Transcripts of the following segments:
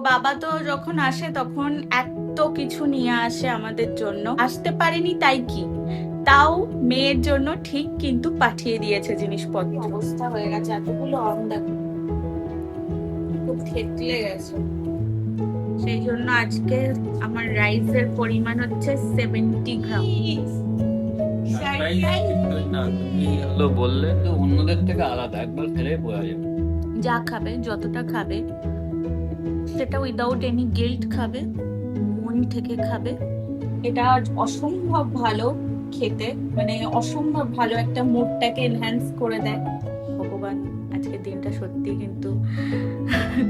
বাবা তো যখন আসে তখন এত কিছু নিয়ে আসে আমাদের জন্য, আসতে পারেনি তাই কি, তাও মেয়ের জন্য ঠিক কিন্তু পাঠিয়ে দিয়েছে জিনিসপত্র। অবস্থা হয়ে গেছে, এতগুলো আম দেখো, খুব থেতলে গেছে। সেই জন্য আজকে আমার রাইসের পরিমাণ হচ্ছে 70 গ্রাম। না, তুমি হলো বললে তো অন্যদের থেকে আলাদা, একবার খেলে বোঝা যাবে। যা খাবে, যতটা খাবে সেটা উইদাউট এনি গিল্ট খাবে, মন থেকে খাবে। এটা অসম্ভব ভালো খেতে, মানে অসম্ভব ভালো, একটা মুডটাকে এনহ্যান্স করে দেয়। ভগবান আজকে দিনটা সত্যি কিন্তু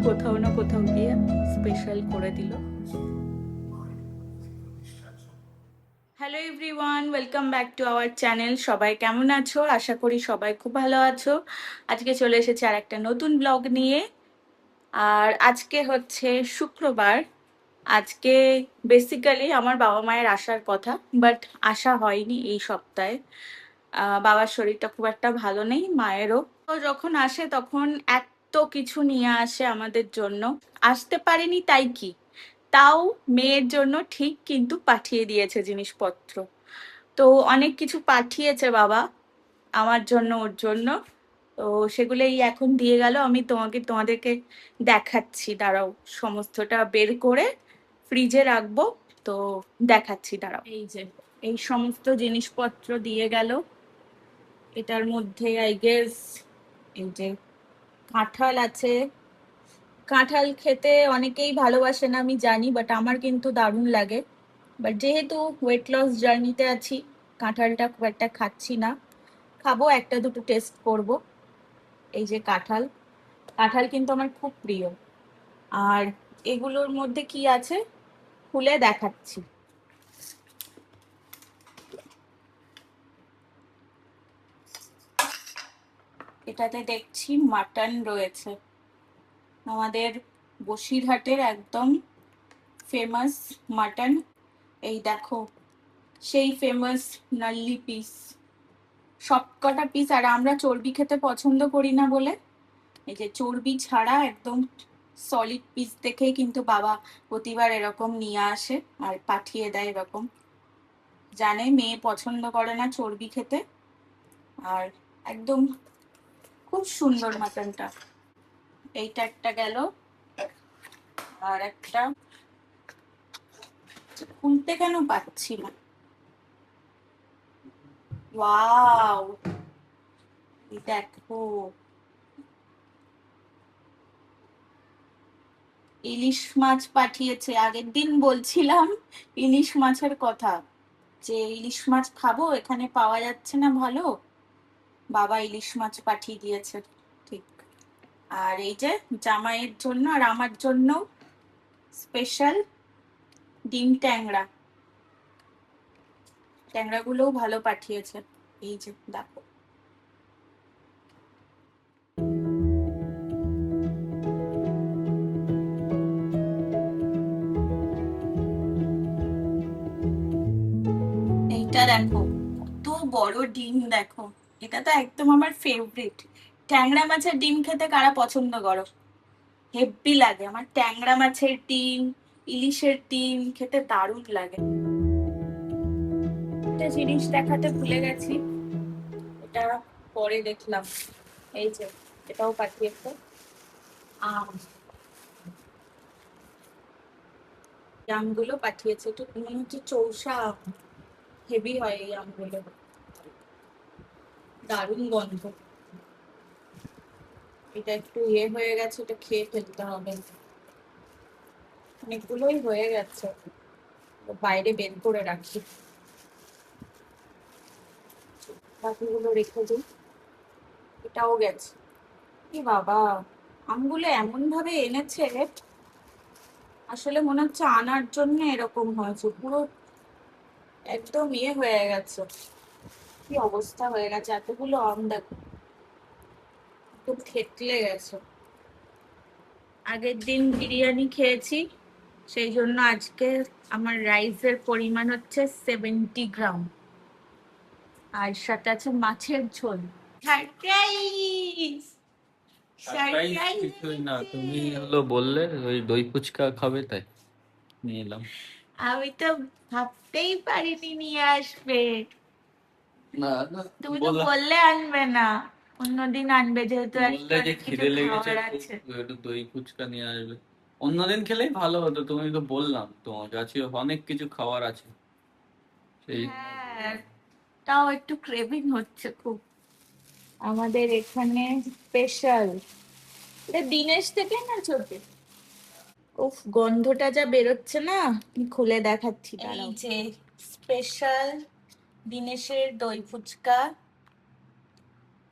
কোথাও না কোথাও গিয়ে স্পেশাল করে দিল। Hello everyone, welcome back to our channel. সবাই কেমন আছো? আশা করি সবাই খুব ভালো আছো। আজকে চলে এসেছি আর একটা নতুন ব্লগ নিয়ে। আর আজকে হচ্ছে শুক্রবার। আজকে বেসিক্যালি আমার বাবা মায়ের আসার কথা, বাট আসা হয়নি এই সপ্তাহে। বাবার শরীরটা খুব একটা ভালো নেই, মায়েরও। তো যখন আসে তখন এত কিছু নিয়ে আসে আমাদের জন্য, আসতে পারেনি তাই কি, তাও মেয়ের জন্য ঠিক কিন্তু পাঠিয়ে দিয়েছে জিনিসপত্র। তো অনেক কিছু পাঠিয়েছে বাবা আমার জন্য, ওর জন্য। তো সেগুলোই এখন দিয়ে গেল। আমি তোমাদেরকে দেখাচ্ছি, দাঁড়াও, সমস্তটা বের করে ফ্রিজে রাখবো। তো দেখাচ্ছি, দাঁড়াও। এই যে এই সমস্ত জিনিসপত্র দিয়ে গেল। এটার মধ্যে আই গেস এই যে কাঁঠাল আছে। কাঁঠাল খেতে অনেকেই ভালোবাসে না আমি জানি, বাট আমার কিন্তু দারুণ লাগে। বাট যেহেতু ওয়েট লস জার্নিতে আছি, কাঁঠালটা খুব একটা খাচ্ছি না। খাবো, একটা দুটো টেস্ট করব। এই যে কাঁঠাল, কাঁঠাল কিন্তু আমার খুব প্রিয়। আর এগুলোর মধ্যে কি আছে খুলে দেখাচ্ছি। এটাতে দেখছি মাটন রয়েছে, আমাদের বসিরহাটের একদম ফেমাস মাটন। এই দেখো, সেই ফেমাস নাল্লি পিস, সবকটা পিস। আর আমরা চর্বি খেতে পছন্দ করি না বলে এই যে চর্বি ছাড়া একদম সলিড পিস দেখেই কিন্তু বাবা প্রতিবার এরকম নিয়ে আসে আর পাঠিয়ে দেয় এরকম। জানে মেয়ে পছন্দ করে না চর্বি খেতে। আর একদম খুব সুন্দর মাটনটা। এইটা একটা গেল, আর একটা খুলতে কেন পাচ্ছি না। ওয়াও, দেখো, ইলিশ মাছ পাঠিয়েছে। আগের দিন বলছিলাম ইলিশ মাছের কথা, যে ইলিশ মাছ খাবো, এখানে পাওয়া যাচ্ছে না ভালো, বাবা ইলিশ মাছ পাঠিয়ে দিয়েছে। ঠিক। আর এই যে জামাইয়ের জন্য আর আমার জন্য স্পেশাল ডিম ট্যাংরা, ট্যাংরাগুলোও ভালো পাঠিয়েছে। এই যে দেখো, এইটা দেখো, কত বড় ডিম দেখো। এটা তো একদম আমার ফেভারিট। ট্যাংরা মাছের ডিম খেতে কারা পছন্দ করো? হেব্বি লাগে আমার ট্যাংরা মাছের ডিম, ইলিশের ডিম খেতে দারুণ লাগে। একটা জিনিস দেখাতে ভুলে গেছি, এটা পরে দেখলাম। এই যে এটাও পাঠিয়েছে, আম, আমগুলো পাঠিয়েছে। একটু মনে হচ্ছে চৌষা আম, হেভি হয় এই আমগুলো, দারুণ গন্ধ। এটা একটু ইয়ে হয়ে গেছে, এটা খেয়ে ফেলতে হবে। অনেকগুলোই হয়ে গেছে, বাইরে বের করে রাখি, বাকিগুলো রেখে দিই। এটাও গেছে। কি বাবা, আমগুলো এমন ভাবে এনেছে, আসলে মনে হচ্ছে আনার জন্য এরকম হয়েছে, পুরো একদম ইয়ে হয়ে গেছে। কি অবস্থা হয়ে গেছে, এতগুলো আম দেখো, খুব থেতলে গেছে। আগের দিন বিরিয়ানি খেয়েছি, সেই জন্য আজকে আমার রাইসের পরিমাণ হচ্ছে 70 গ্রাম। আর সাথে আছে মাছের ঝোল, ফ্রাইড রাইস। সারপ্রাইজ সারপ্রাইজ কিছুই না, তুমি বললে ওই দই ফুচকা খাবে তাই নিয়ে এলাম। আমি তো ভাবতেই পারিনি নিয়ে আসবে। না না, তুমি তো বললাম, বললে আনবে না, অন্যদিন আনবে, যেহেতু বললে আজকে যে অনেক কিছু খিদে লেগেছে খাবার খুব, আছে। একটু দই ফুচকা নিয়ে আসবে। অন্যদিন খেলেই ভালো হতো, তুমি তো বললাম তোমার কাছে অনেক কিছু খাবার আছে, সেই জন্য হ্যাঁ, বললাম। তাও একটু ক্রেভিং হচ্ছে খুব। আমাদের এখানে স্পেশাল, এটা দিনেশ থেকে না ছোট। উফ, গন্ধটা যা বেরোচ্ছে না, আমি খুলে দেখাচ্ছি, এই দাঁড়াও। যে স্পেশাল দিনেশের দই ফুচকা,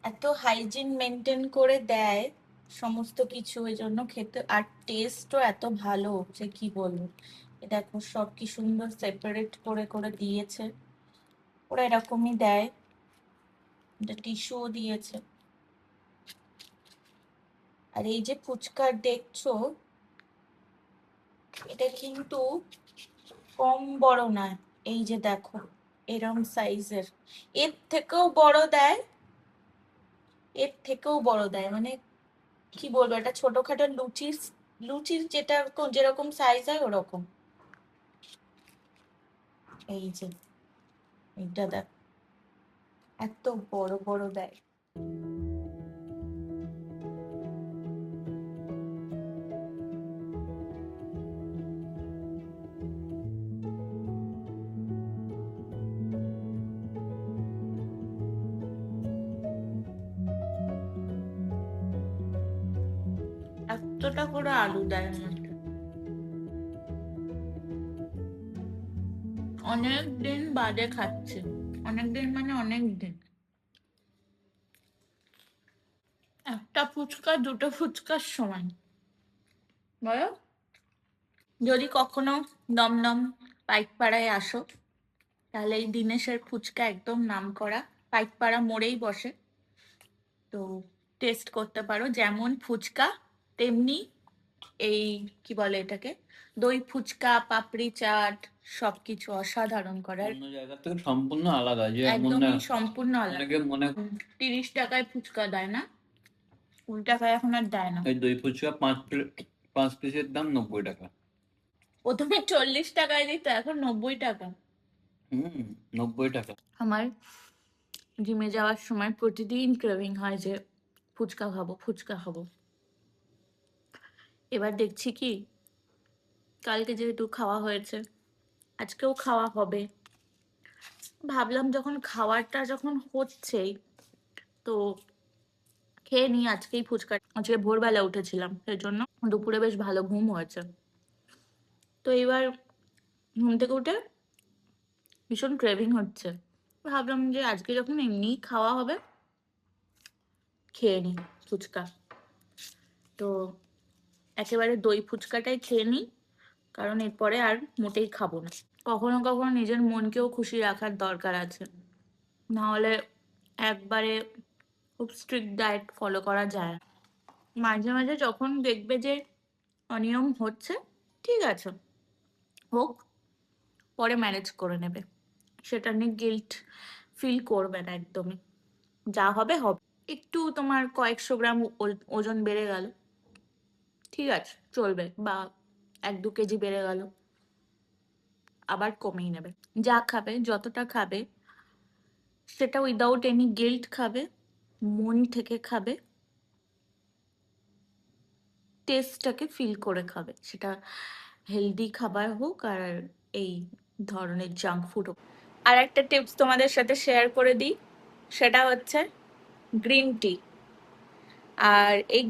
এত হাইজিন মেনটেন করে দেয় সমস্ত কিছু, এই জন্য খেতে, আর টেস্টও এত ভালো যে কি বলবো। এ দেখো সব কি সুন্দর সেপারেট করে করে দিয়েছে, ওরা এরকমই দেয়, টিস্যুও দিয়েছে। আর এই যে ফুচকা দেখছো, এটা কিন্তু কম বড় নয়, এই যে দেখো এরম সাইজের, এর থেকেও বড় দেয়, এর থেকেও বড় দেয়, মানে কি বলবো, এটা ছোটখাটো লুচির, লুচির যেটা যেরকম সাইজ হয় ওরকম। এই যে এটা দেখ, এত বড় বড় দেয়। এতটা করে আলু দেয় এর মধ্যে। অনেক দিন বাদে খাচ্ছি, অনেক দিন মানে অনেক দিন। একটা ফুচকা দুটো ফুচকার সমান, বলো। যদি কখনো দমদম পাইকপাড়ায় আসো, তাহলে এই দিনেশের ফুচকা একদম নামকরা, পাইকপাড়া মোড়েই বসে। তো টেস্ট করতে পারো, যেমন ফুচকা তেমনি এই কি বলে এটাকে, দই ফুচকা, পাপড়ি চাট, সবকিছু অসাধারণ করার। অন্য জায়গা থেকে সম্পূর্ণ আলাদা, যে এমন না একদমই সম্পূর্ণ আলাদা। অনেকে মনে 30 টাকায় ফুচকা দেয় না, 20 টাকায় এখন আর দেয় না। এই দই ফুচকা 5 পিসের দাম 90 টাকা। প্রথমে 40 টাকায় দিত, এখন 90 টাকা। হুম, 90 টাকা। আমার জিমে যাওয়ার সময় প্রতিদিন ক্রেভিং হয় যে ফুচকা খাবো, ফুচকা খাবো। এবার দেখছি কি, কালকে যেহেতু খাওয়া হয়েছে, আজকেও খাওয়া হবে। ভাবলাম যখন খাওয়াটা যখন হচ্ছেই, তো খেয়ে নিই আজকেই ফুচকা। আজকে ভোরবেলা উঠেছিলাম, সেই জন্য দুপুরে বেশ ভালো ঘুম হয়েছে। তো এবার ঘুম থেকে উঠে ভীষণ ক্রেভিং হচ্ছে, ভাবলাম যে আজকে যখন এমনি খাওয়া হবে, খেয়ে নিই ফুচকা। তো একেবারে দই ফুচকাটাই খেয়ে নিই, কারণ এরপরে আর মোটেই খাবো না। কখনো কখনো নিজের মনকেও খুশি রাখার দরকার আছে, না হলে একবারে খুব স্ট্রিক্ট ডায়েট ফলো করা যায় না। মাঝে মাঝে যখন দেখবে যে অনিয়ম হচ্ছে, ঠিক আছে, হোক, পরে ম্যানেজ করে নেবে, সেটা নিয়ে গিল্ট ফিল করবে না একদমই। যা হবে হবে। একটু তোমার কয়েকশো গ্রাম ওজন বেড়ে গেল, ঠিক আছে, চলবে, বা 1-2 কেজি বেড়ে গেল, আবার কমিয়ে নেবে। যা খাবে, যতটা খাবে, সেটা উইদাউট এনি গিল্ট খাবে, মন থেকে খাবে, টেস্টটাকে ফিল করে খাবে, সেটা হেলদি খাবার হোক আর এই ধরনের জাঙ্ক ফুড হোক। আর একটা টিপস তোমাদের সাথে শেয়ার করে দিই, সেটা হচ্ছে গ্রিন টি। আর এই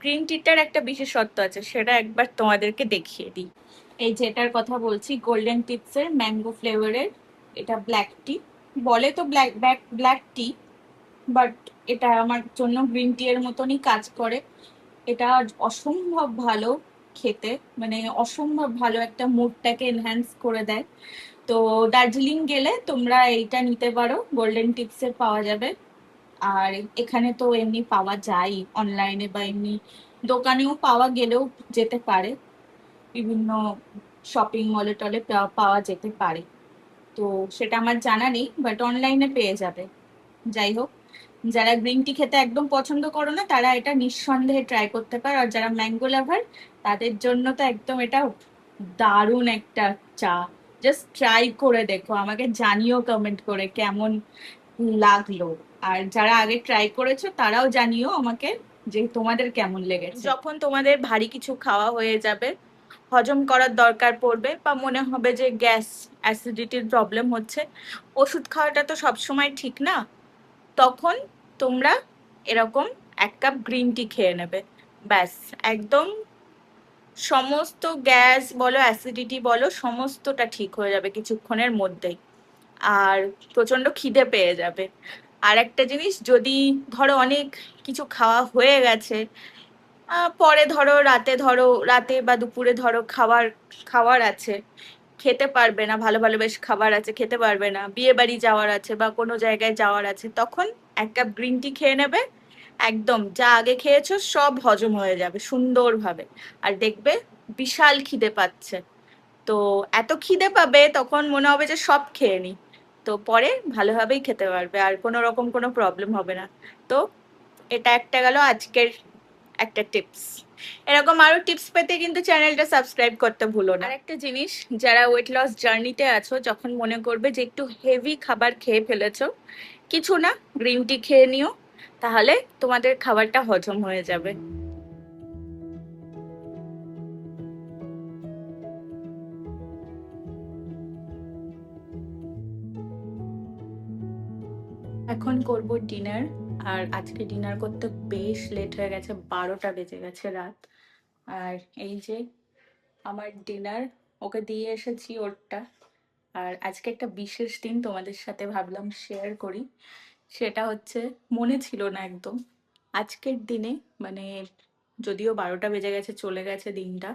গ্রিন টিটার একটা বিশেষত্ব আছে, সেটা একবার তোমাদেরকে দেখিয়ে দিই। এই যেটার কথা বলছি, গোল্ডেন টিপসের ম্যাঙ্গো ফ্লেভারের, এটা ব্ল্যাক টি, বলে তো ব্ল্যাক ব্ল্যাক টি, বাট এটা আমার জন্য গ্রিন টি এর মতনই কাজ করে। এটা অসম্ভব ভালো খেতে, মানে অসম্ভব ভালো, একটা মুডটাকে এনহ্যান্স করে দেয়। তো দার্জিলিং গেলে তোমরা এইটা নিতে পারো, গোল্ডেন টিপসের পাওয়া যাবে। আর এখানে তো এমনি পাওয়া যায় অনলাইনে, বা এমনি দোকানেও পাওয়া গেলেও যেতে পারে, বিভিন্ন শপিং মলে টলে পাওয়া যেতে পারে। তো সেটা আমার জানা নেই, বাট অনলাইনে পেয়ে যাবে। যাই হোক, যারা গ্রিন টি খেতে একদম পছন্দ করো না তারা এটা নিঃসন্দেহে ট্রাই করতে পারো, আর যারা ম্যাঙ্গো লাভার তাদের জন্য তো একদম এটা দারুণ একটা চা। জাস্ট ট্রাই করে দেখো, আমাকে জানিও কমেন্ট করে কেমন লাগলো। আর যারা আগে ট্রাই করেছো তারাও জানিও আমাকে যে তোমাদের কেমন লেগেছে। যখন তোমাদের ভারী কিছু খাওয়া হয়ে যাবে, হজম করার দরকার পড়বে, বা মনে হবে যে গ্যাস অ্যাসিডিটির প্রবলেম হচ্ছে, ওষুধ খাওয়াটা তো সবসময় ঠিক না, তখন তোমরা এরকম 1 কাপ গ্রিন টি খেয়ে নেবে। ব্যাস, একদম সমস্ত গ্যাস বলো অ্যাসিডিটি বলো সমস্তটা ঠিক হয়ে যাবে কিছুক্ষণের মধ্যেই। আর প্রচন্ড খিদে পেয়ে যাবে। আর একটা জিনিস, যদি ধরো অনেক কিছু খাওয়া হয়ে গেছে, পরে রাতে বা দুপুরে ধরো খাবার খাওয়ার আছে, খেতে পারবে না, ভালো ভালো বেশ খাবার আছে খেতে পারবে না, বিয়ে বাড়ি যাওয়ার আছে বা কোনো জায়গায় যাওয়ার আছে, তখন 1 কাপ গ্রিন টি খেয়ে নেবে। একদম যা আগে খেয়েছো সব হজম হয়ে যাবে সুন্দরভাবে। আর দেখবে বিশাল খিদে পাচ্ছে, তো এত খিদে পাবে তখন মনে হবে যে সব খেয়ে নি, তো পরে ভালোভাবেই খেতে পারবে, আর কোনো রকম কোনো প্রবলেম হবে না। তো এটা একটা গেল আজকের একটা টিপস। এরকম আরো টিপস পেতে কিন্তু চ্যানেলটা সাবস্ক্রাইব করতে ভুলো না। আর একটা জিনিস, যারা ওয়েট লস জার্নিতে আছো, যখন মনে করবে যে একটু হেভি খাবার খেয়ে ফেলেছো, কিছু না, গ্রিন টি খেয়ে নিও, তাহলে তোমাদের খাবারটা হজম হয়ে যাবে। এখন করব ডিনার। আর আজকে ডিনার করতে বেশ লেট হয়ে গেছে, 12টা বেজে গেছে রাত। আর এই যে আমার ডিনার, ওকে দিয়ে এসেছি ওরটা। আর আজকে একটা বিশেষ দিন তোমাদের সাথে ভাবলাম শেয়ার করি। সেটা হচ্ছে, মনে ছিল না একদম আজকের দিনে, মানে যদিও 12টা বেজে গেছে, চলে গেছে দিনটা,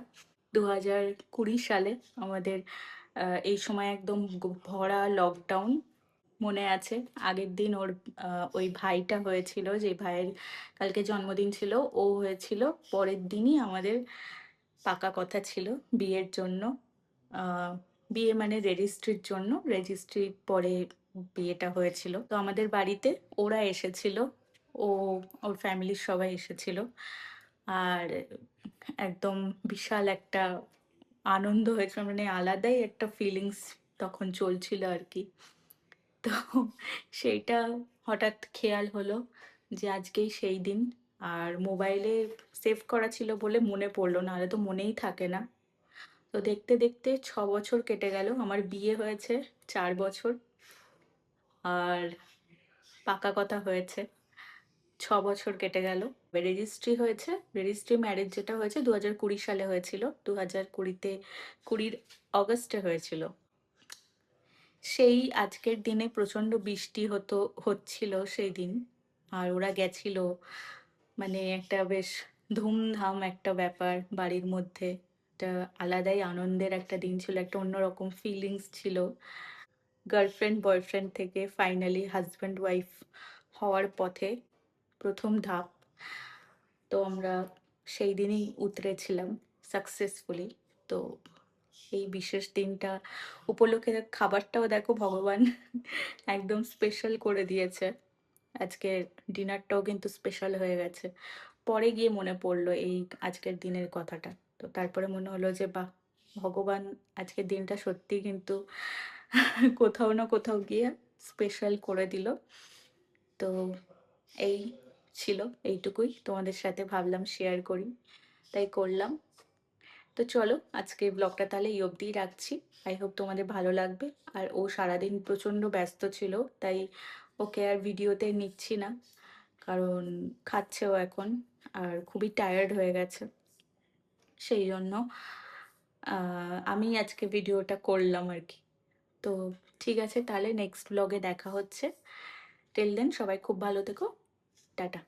2020 সালে আমাদের এই সময় একদম ভরা লকডাউন। মনে আছে আগের দিন ওর ওই ভাইটা হয়েছিল, যে ভাইয়ের কালকে জন্মদিন ছিল, ও হয়েছিল পরের দিনই আমাদের পাকা কথা ছিল বিয়ের জন্য। আহ, বিয়ে মানে রেজিস্ট্রির জন্য, রেজিস্ট্রির পরে বিয়েটা হয়েছিল। তো আমাদের বাড়িতে ওরা এসেছিল, ও ওর ফ্যামিলির সবাই এসেছিল। আর একদম বিশাল একটা আনন্দ হয়েছিল, মানে আলাদাই একটা ফিলিংস তখন চলছিল আর কি। তো সেইটা হঠাৎ খেয়াল হলো যে আজকেই সেই দিন। আর মোবাইলে সেভ করা ছিল বলে মনে পড়লো, নাহলে তো মনেই থাকে না। তো দেখতে দেখতে 6 বছর কেটে গেল, আমার বিয়ে হয়েছে 4 বছর, আর পাকা কথা হয়েছে 6 বছর কেটে গেল। রেজিস্ট্রি হয়েছে, রেজিস্ট্রি ম্যারেজ যেটা হয়েছে 2020 সালে হয়েছিল, 2020-তে 20 অগস্টে হয়েছিল। সেই আজকের দিনে প্রচন্ড বৃষ্টি হচ্ছিল সেই দিন। আর ওরা গেছিল, মানে একটা বেশ ধুমধাম একটা ব্যাপার বাড়ির মধ্যে, একটা আলাদাই আনন্দের একটা দিন ছিল, একটা অন্যরকম ফিলিংস ছিল। গার্লফ্রেন্ড বয়ফ্রেন্ড থেকে ফাইনালি হাজব্যান্ড ওয়াইফ হওয়ার পথে প্রথম ধাপ। তো আমরা সেই দিনই উতরেছিলাম সাকসেসফুলি। তো এই বিশেষ দিনটা উপলক্ষে খাবারটাও দেখো ভগবান একদম স্পেশাল করে দিয়েছে। আজকে ডিনারটাও কিন্তু স্পেশাল হয়ে গেছে। পরে গিয়ে মনে পড়লো এই আজকের দিনের কথাটা, তো তারপরে মনে হলো যে বাহ, ভগবান আজকের দিনটা সত্যি কিন্তু কোথাও না কোথাও গিয়ে স্পেশাল করে দিল। তো এই ছিল, এইটুকুই তোমাদের সাথে ভাবলাম শেয়ার করি, তাই করলাম। তো চলো আজকে ব্লগটা তাহলে এই অবধিই রাখছি। আই হোপ তোমাদের ভালো লাগবে। আর ও সারাদিন প্রচণ্ড ব্যস্ত ছিল, তাই ওকে আর ভিডিওতে নিচ্ছি না, কারণ খাচ্ছেও এখন, আর খুবই টায়ার্ড হয়ে গেছে, সেই জন্য আমি আজকে ভিডিওটা করলাম আর কি। তো ঠিক আছে, তাহলে নেক্সট ব্লগে দেখা হচ্ছে। টিল দেন সবাই খুব ভালো থেকো, টাটা।